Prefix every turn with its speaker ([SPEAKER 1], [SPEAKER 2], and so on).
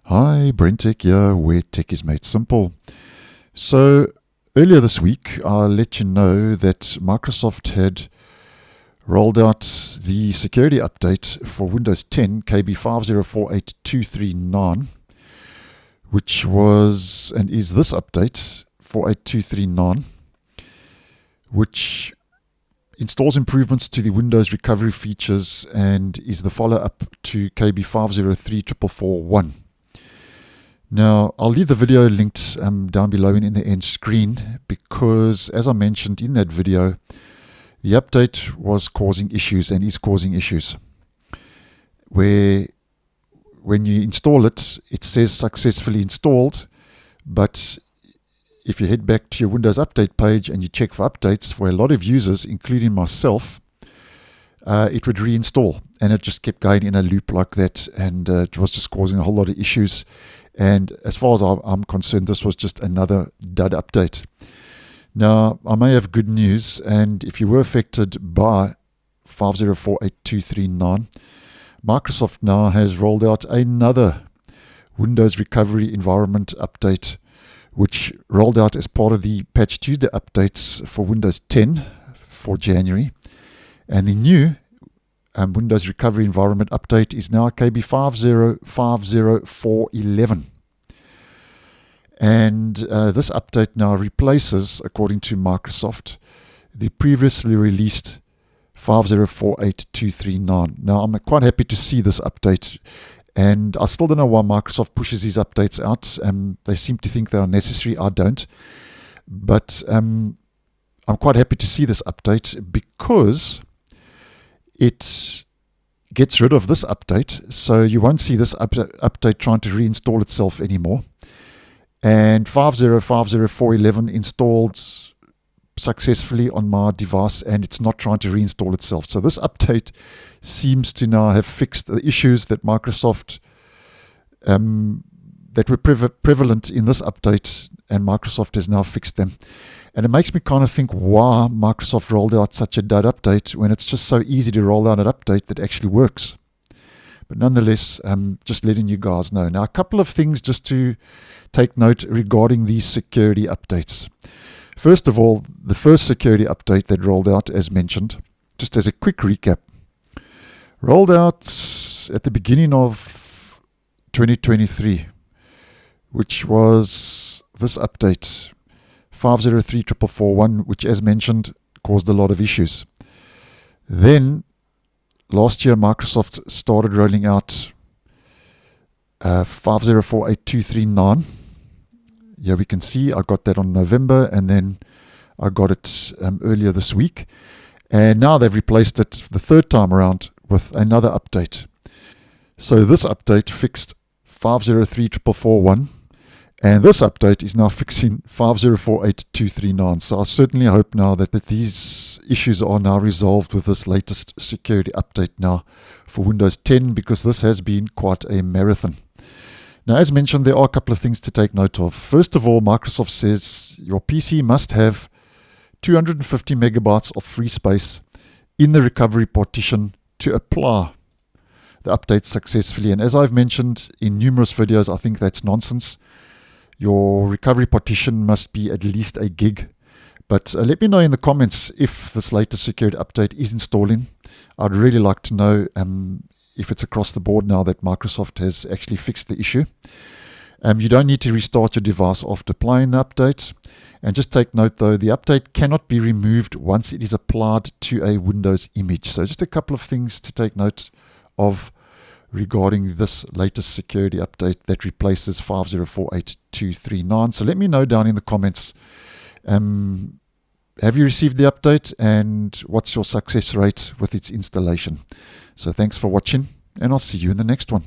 [SPEAKER 1] Hi, BrenTech here, where tech is made simple. So, earlier this week, I let you know that Microsoft had rolled out the security update for Windows 10, KB5048239, which was and is this update, 48239, which installs improvements to the Windows recovery features and is the follow-up to KB5030411. Now, I'll leave the video linked down below and in the end screen because, as I mentioned in that video, the update was causing issues and is causing issues where when you install it, it says successfully installed, but if you head back to your Windows Update page and you check for updates, for a lot of users, including myself, it would reinstall, and it just kept going in a loop like that, and it was just causing a whole lot of issues. And as far as I'm concerned, this was just another dud update. Now, I may have good news, and if you were affected by 5048239, Microsoft now has rolled out another Windows Recovery Environment update, which rolled out as part of the Patch Tuesday updates for Windows 10 for January. And the new Windows Recovery Environment update is now KB5050411. And this update now replaces, according to Microsoft, the previously released 5048239. Now, I'm quite happy to see this update, and I still don't know why Microsoft pushes these updates out. They seem to think they are necessary. I don't. But I'm quite happy to see this update because it gets rid of this update, so you won't see this update trying to reinstall itself anymore. And 5050411 installed successfully on my device, and it's not trying to reinstall itself. So this update seems to now have fixed the issues that Microsoft that were prevalent in this update, and Microsoft has now fixed them. And it makes me kind of think why Microsoft rolled out such a dud update when it's just so easy to roll out an update that actually works. But nonetheless, just letting you guys know. Now, a couple of things just to take note regarding these security updates. First of all, the first security update that rolled out, as mentioned, just as a quick recap, rolled out at the beginning of 2023, which was this update, 5030441, which, as mentioned, caused a lot of issues. Then, last year, Microsoft started rolling out 5048239. Here we can see I got that on November, and then I got it earlier this week. And now they've replaced it the third time around with another update. So this update fixed 5030441. And this update is now fixing 5048239. So I certainly hope now that these issues are now resolved with this latest security update now for Windows 10, because this has been quite a marathon. Now, as mentioned, there are a couple of things to take note of. First of all, Microsoft says your PC must have 250 megabytes of free space in the recovery partition to apply the update successfully. And as I've mentioned in numerous videos, I think that's nonsense. Your recovery partition must be at least a gig. But let me know in the comments if this latest security update is installing. I'd really like to know if it's across the board now that Microsoft has actually fixed the issue. You don't need to restart your device after applying the update. And just take note though, the update cannot be removed once it is applied to a Windows image. So just a couple of things to take note of regarding this latest security update that replaces 5048239. So let me know down in the comments, have you received the update and what's your success rate with its installation? So thanks for watching, and I'll see you in the next one.